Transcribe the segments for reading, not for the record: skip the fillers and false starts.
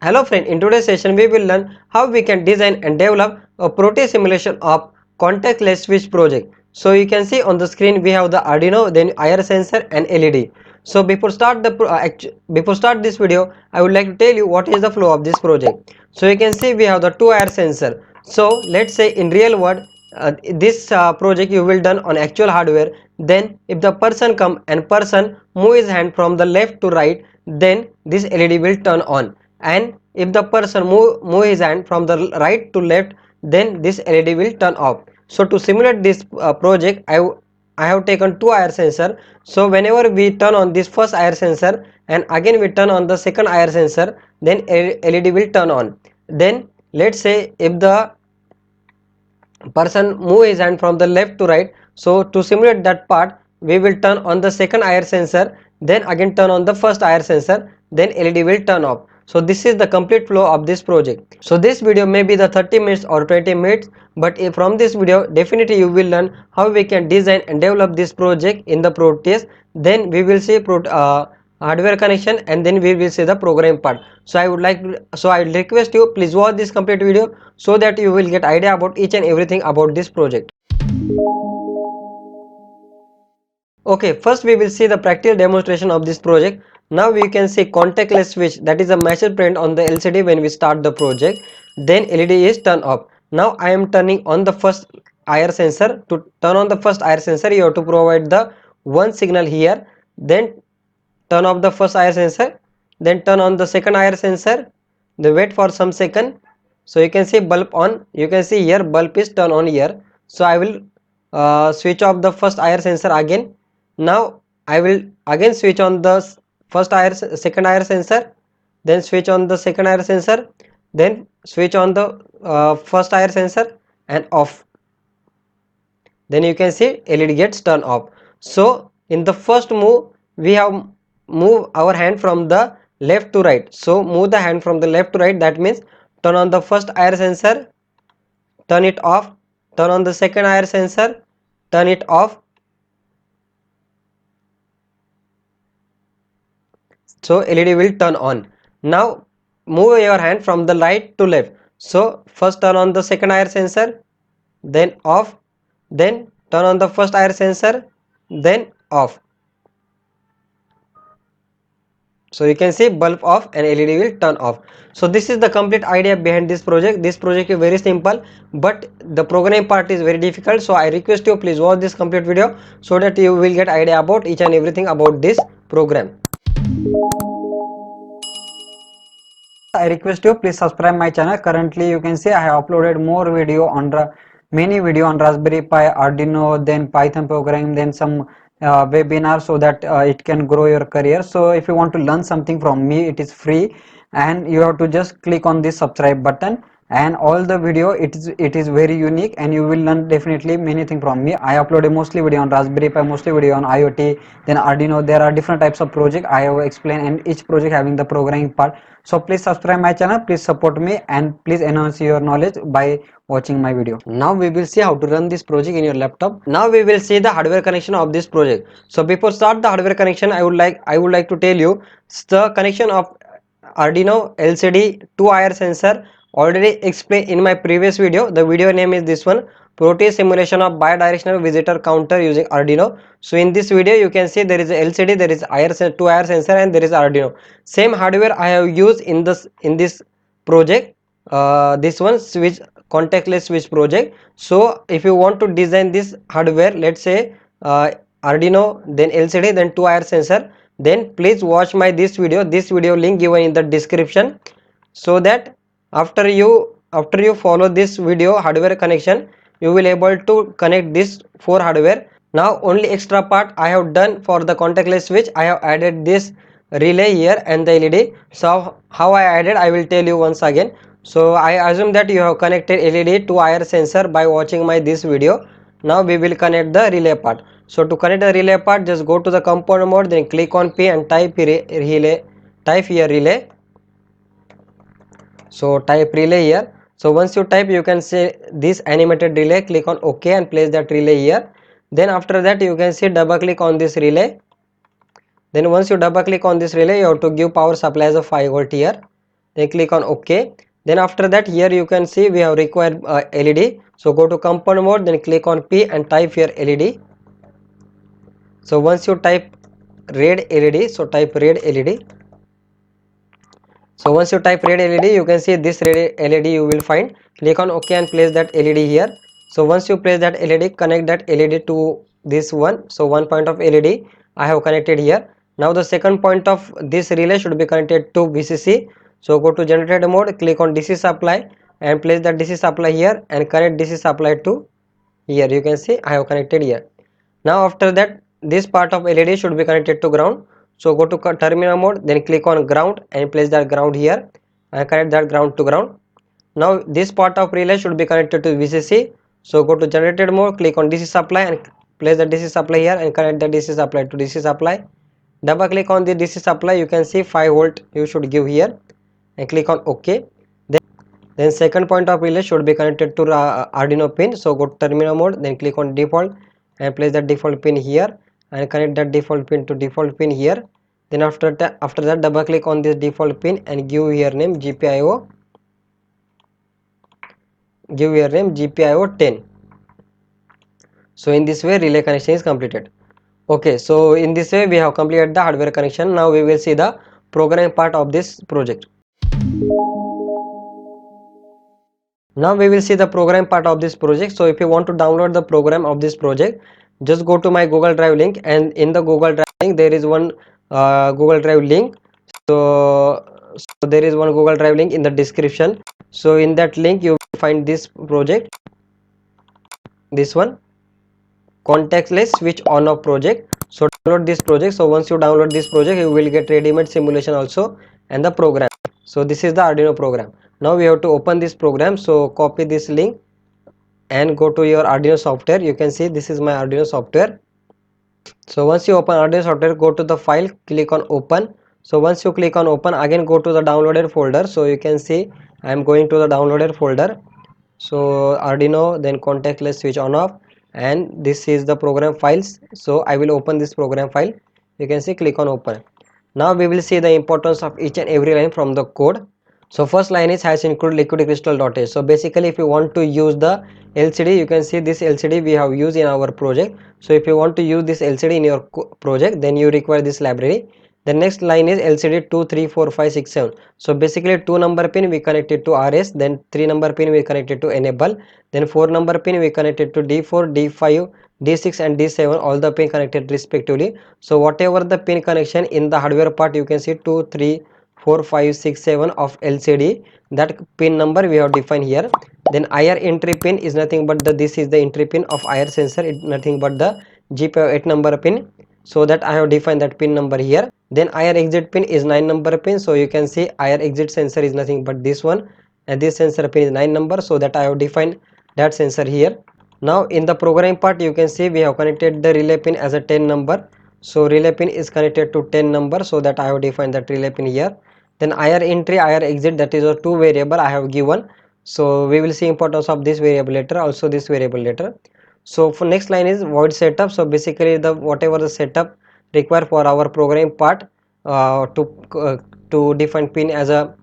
Hello friend, in today's session we will learn how we can design and develop a Proteus simulation of contactless switch project. So you can see on the screen we have the Arduino, then IR sensor and LED. So before start this video, I would like to tell you what is the flow of this project. So you can see we have the two IR sensor. So let's say in real world this project you will done on actual hardware. Then if the person come and person move his hand from the left to right, then this LED will turn on, and if the person move his hand from the right to left, then this LED will turn off. So to simulate this project, I have taken two IR sensor. So whenever we turn on this first IR sensor and again we turn on the second IR sensor, then LED will turn on. Then let's say if the person move his hand from the left to right, so to simulate that part we will turn on the second IR sensor, then again turn on the first IR sensor, then LED will turn off. So this is the complete flow of this project. So this video may be the 30 minutes or 20 minutes, but from this video definitely you will learn how we can design and develop this project in the Proteus. Then we will see hardware connection, and then we will see the program part. So I will request you, please watch this complete video so that you will get idea about each and everything about this project. Okay, first we will see the practical demonstration of this project. Now we can see contactless switch, that is a message print on the LCD when we start the project. Then LED is turned off. Now I am turning on the first IR sensor. To turn on the first IR sensor, you have to provide the one signal here. Then turn off the first IR sensor. Then turn on the second IR sensor. Then wait for some second. So you can see bulb on. You can see here bulb is turned on here. So I will switch off the first IR sensor again. Now I will again switch on the second IR sensor, then switch on the second IR sensor, then switch on the first IR sensor and off. Then you can see LED gets turned off. So in the first move we have move our hand from the left to right. So move the hand from the left to right, that means turn on the first IR sensor, turn it off, turn on the second IR sensor, turn it off. So LED will turn on. Now move your hand from the right to left. So first turn on the second IR sensor, then off, then turn on the first IR sensor, then off. So you can see bulb off and LED will turn off. So this is the complete idea behind this project. This project is very simple, but the programming part is very difficult. So I request you, please watch this complete video so that you will get idea about each and everything about this program. I request you, please subscribe my channel. Currently you can see I have uploaded more video on many video on Raspberry Pi, Arduino, then Python programming, then some webinar, so that it can grow your career. So if you want to learn something from me, it is free, and you have to just click on this subscribe button, and all the video it is very unique, and you will learn definitely many things from me. I uploaded mostly video on Raspberry Pi, mostly video on IoT, then Arduino. There are different types of project I have explained, and each project having the programming part. So please subscribe my channel, please support me, and please enhance your knowledge by watching my video. Now we will see how to run this project in your laptop. Now we will see the hardware connection of this project. So before start the hardware connection, I would like to tell you the connection of Arduino LCD to IR sensor already explained in my previous video. The video name is this one, Proteus simulation of bidirectional visitor counter using Arduino. So in this video you can see there is a LCD, there is two IR sensor, and there is Arduino. Same hardware I have used in this project. This one switch, contactless switch project. So if you want to design this hardware, let's say Arduino, then LCD, then two IR sensor, then please watch my this video link given in the description, so that after you follow this video hardware connection, you will able to connect this four hardware. Now only extra part I have done for the contactless switch, I have added this relay here and the LED. So how I added, I will tell you once again. So I assume that you have connected LED to IR sensor by watching my this video. Now we will connect the relay part. So to connect the relay part, just go to the component mode, then click on P and type relay, type here relay. So type relay here. So once you type, you can see this animated relay, click on OK and place that relay here. Then after that you can see double click on this relay. Then once you double click on this relay, you have to give power supply as a 5 volt here. then click on OK. Then after that, here you can see we have required LED. So go to component mode, then click on P and type here LED. So once you type red LED, so type red LED. So once you type red LED, you can see this red LED you will find. Click on OK and place that LED here. So once you place that LED, connect that LED to this one. So one point of LED I have connected here. Now the second point of this relay should be connected to VCC. So go to generator mode, click on DC supply and place the DC supply here and connect DC supply to here. You can see I have connected here. Now after that, this part of LED should be connected to ground. So go to terminal mode, then click on ground and place that ground here and connect that ground to ground. Now this part of relay should be connected to VCC. So go to generated mode, click on DC supply and place the DC supply here and connect the DC supply to DC supply. Double click on the DC supply, you can see 5 volt you should give here and click on OK. Then second point of relay should be connected to Arduino pin. So go to terminal mode, then click on default and place the default pin here and connect that default pin to default pin here. Then after that double click on this default pin and give here name GPIO, give here name GPIO 10. So in this way relay connection is completed. Okay, so in this way we have completed the hardware connection. Now we will see the programming part of this project. Now we will see the program part of this project. So if you want to download the program of this project, just go to my Google Drive link, and in the Google Drive link there is one Google Drive link. So there is one Google Drive link in the description. So in that link you will find this project, this one, contactless switch on off project. So download this project. So once you download this project, you will get ready-made simulation also and the program. So this is the Arduino program. Now we have to open this program. So copy this link and go to your Arduino software. You can see this is my Arduino software. So once you open Arduino software, go to the file, click on open. So once you click on open, again go to the downloaded folder. So you can see I am going to the downloaded folder. So Arduino, then contactless switch on off, and this is the program files. So I will open this program file. You can see click on open. Now we will see the importance of each and every line from the code. So first line is has include liquid crystal dot-h. So basically if you want to use the LCD, you can see this LCD we have used in our project. So if you want to use this LCD in your project, then you require this library. The next line is LCD 2, 3, 4, 5, 6, 7. So basically 2 number pin we connected to RS, then 3 number pin we connected to enable, then 4 number pin we connected to D4, D5, D6 and D7, all the pin connected respectively. So whatever the pin connection in the hardware part, you can see 2, 3, 4, 5, 6, 7 of LCD, that pin number we have defined here. Then IR entry pin is nothing but this is the entry pin of IR sensor, it nothing but the GPIO 8 number pin. So that I have defined that pin number here. Then IR exit pin is 9 number pin. So you can see IR exit sensor is nothing but this one, and this sensor pin is 9 number. So that I have defined that sensor here. Now in the programming part, you can see we have connected the relay pin as a 10 number. So relay pin is connected to 10 number. So that I have defined that relay pin here. Then IR entry, IR exit, that is a 2 variable I have given. So we will see importance of this variable later, also this variable later. So for next line is void setup. So basically the whatever the setup required for our programming part, to define pin as a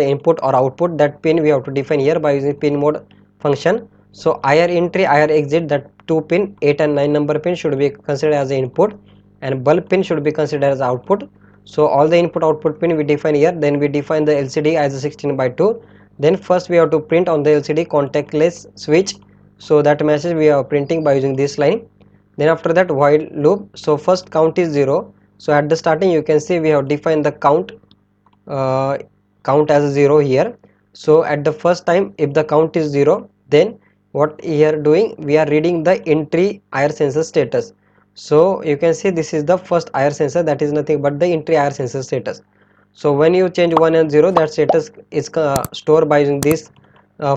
input or output, that pin we have to define here by using pin mode function. So IR entry, IR exit, that two pin 8 and 9 number pin should be considered as the input, and bulb pin should be considered as output. So all the input output pin we define here. Then we define the LCD as a 16 by 2. Then first we have to print on the LCD contactless switch. So that message we are printing by using this line. Then after that while loop. So first count is 0. So at the starting you can see we have defined the uh, count as 0 here. So at the first time if the count is 0, then what here doing, we are reading the entry IR sensor status. So you can see this is the first IR sensor, that is nothing but the entry IR sensor status. So when you change 1 and 0, that status is stored by using this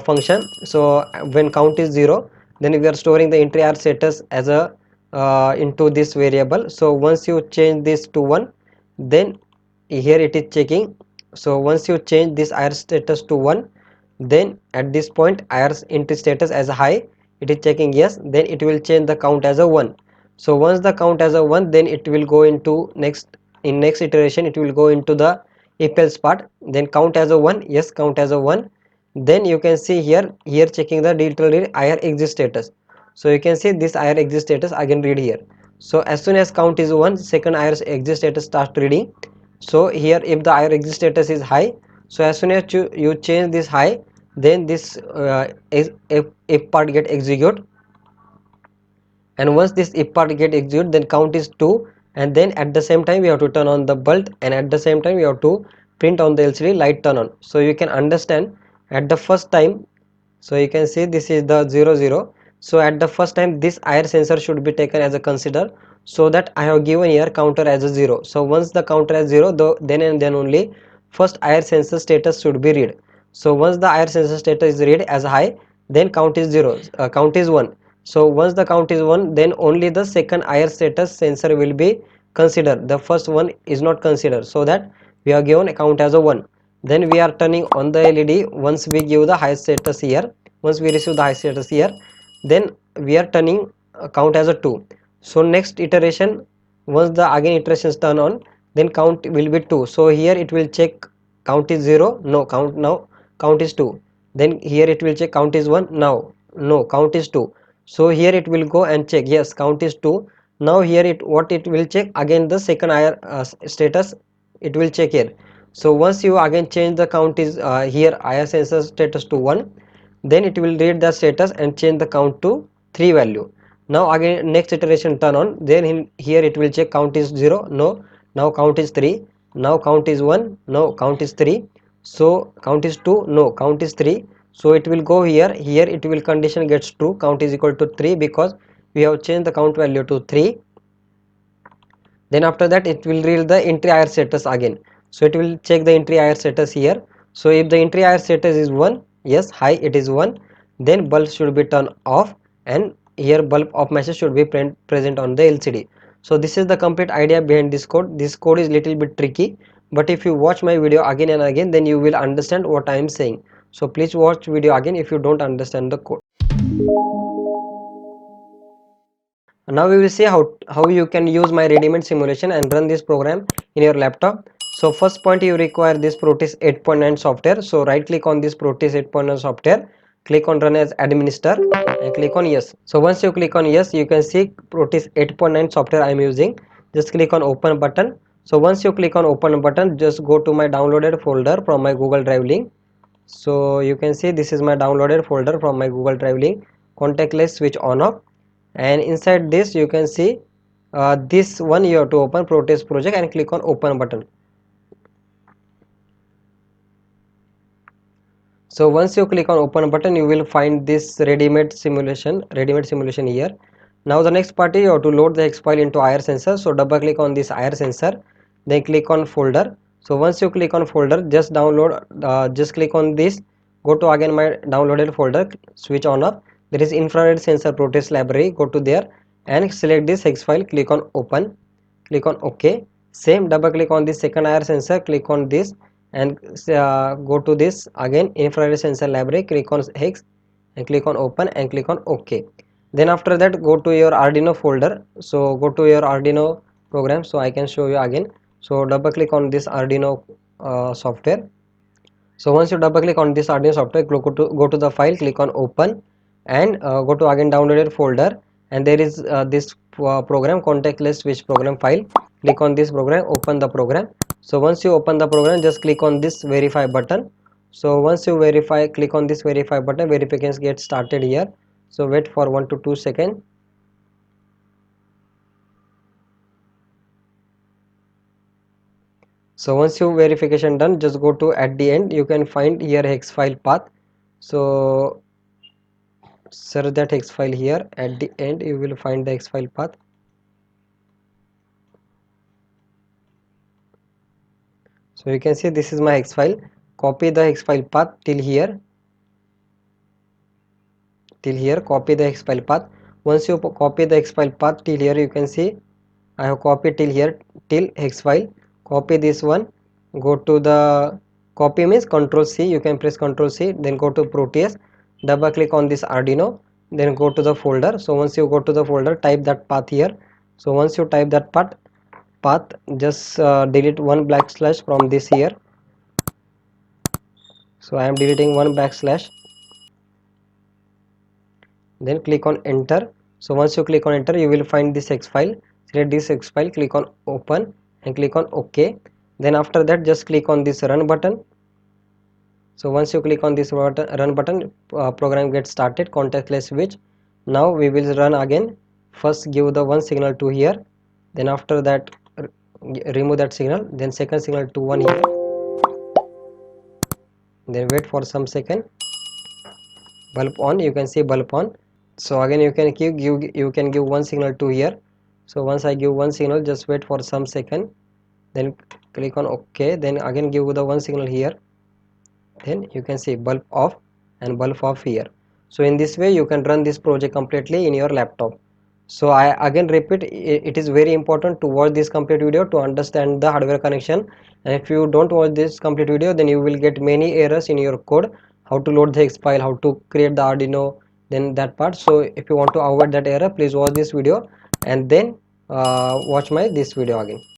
function. So when count is 0, then we are storing the entry IR status as a into this variable. So once you change this to 1, then here it is checking. So once you change this IR status to 1, then at this point IR entry status as high, it is checking yes, then it will change the count as a 1. So once the count as a 1, then it will go into next, in next iteration it will go into the if else part, then count as a 1, yes, count as a 1. Then you can see here checking the digital read IR exit status. So you can see this IR exit status again read here. So as soon as count is 1, second IR exit status starts reading. So here if the IR exit status is high, so as soon as you change this high, then this if part get execute, and once this if part get execute, then count is 2, and then at the same time we have to turn on the bulb, and at the same time we have to print on the LCD light turn on. So you can understand at the first time, so you can see this is the 00. So at the first time this IR sensor should be taken as a consider, so that I have given here counter as a 0. So once the counter as 0, then and then only first IR sensor status should be read. So once the IR sensor status is read as high, then count is 0, count is 1. So once the count is 1, then only the second IR status sensor will be considered, the first one is not considered, so that we are given a count as a 1. Then we are turning on the LED once we give the high status here, once we receive the high status here, then we are turning count as a 2. So next iteration, once the again iterations turn on, then count will be 2. So here it will check count is 0, no, count now count is 2. Then here it will check count is 1, now no, count is 2. So here it will go and check, yes, count is 2. Now here it will check again the second IR status, it will check here. So once you again change the count is here IR sensor status to 1, then it will read the status and change the count to 3 value. Now again next iteration turn on, then here it will check count is 0, no, now count is 3, now count is 1, no, count is 3, so count is 2, no, count is 3. So it will go here it will condition gets true, count is equal to 3, because we have changed the count value to 3. Then after that it will read the entry IR status again. So it will check the entry IR status here. So if the entry IR status is 1, yes, high, it is 1, then bulb should be turned off, and here bulb off message should be present on the LCD. So this is the complete idea behind this code. This code is little bit tricky, but if you watch my video again and again, then you will understand what I am saying. So please watch video again if you don't understand the code. Now we will see how you can use my ready-made simulation and run this program in your laptop. So first point, you require this Proteus 8.9 software. So right click on this Proteus 8.9 software, click on run as administrator and click on yes. So once you click on yes, you can see Proteus 8.9 software I am using. Just click on open button. So once you click on open button, just go to my downloaded folder from my Google Drive link. So you can see this is my downloaded folder from my Google Drive link, contactless switch on off, and inside this you can see this one you have to open Proteus project and click on open button. So once you click on open button, you will find this ready-made simulation here. Now the next part is you have to load the hex file into IR sensor. So double click on this IR sensor, then click on folder. So once you click on folder, just download, just click on this, go to again my downloaded folder, switch on up, there is infrared sensor Proteus library, go to there and select this hex file, click on open, click on OK. Same, double click on this second IR sensor, click on this and go to this again infrared sensor library, click on hex and click on open and click on OK. Then after that go to your Arduino folder. So go to your Arduino program, so I can show you again. So double click on this Arduino software. So once you double click on this Arduino software, go to the file, click on open and go to again downloaded folder, and there is this program contactless switch program file. Click on this program, open the program. So once you open the program, just click on this verify button. So once you verify, click on this verify button, verifications get started here. So wait for 1 to 2 seconds. So once your verification done, just go to at the end, you can find here hex file path. So search that hex file here, at the end you will find the hex file path. So you can see this is my hex file. Copy the hex file path till here, copy the hex file path. Once you copy the hex file path till here, you can see I have copied till here, till hex file. Copy this one, go to the copy means Control C, you can press Control C, then go to Proteus, double click on this Arduino, then go to the folder. So once you go to the folder, type that path here. So once you type that path, just delete one / from this here. So I am deleting one backslash, then click on enter. So once you click on enter, you will find this X file. Select this X file, click on open and click on OK. Then after that, just click on this run button. So once you click on this run button, program gets started, contactless switch. Now we will run again. First give the one signal to here, then after that remove that signal, then second signal to one here, then wait for some second. Bulb on, you can see bulb on. So again you can give one signal to here. So once I give one signal, just wait for some second, then click on OK, then again give the one signal here, then you can see bulb off and bulb off here. So in this way you can run this project completely in your laptop. So I again repeat, it is very important to watch this complete video to understand the hardware connection, and if you don't watch this complete video, then you will get many errors in your code, how to load the X file, how to create the Arduino, then that part. So if you want to avoid that error, please watch this video and then watch my this video again.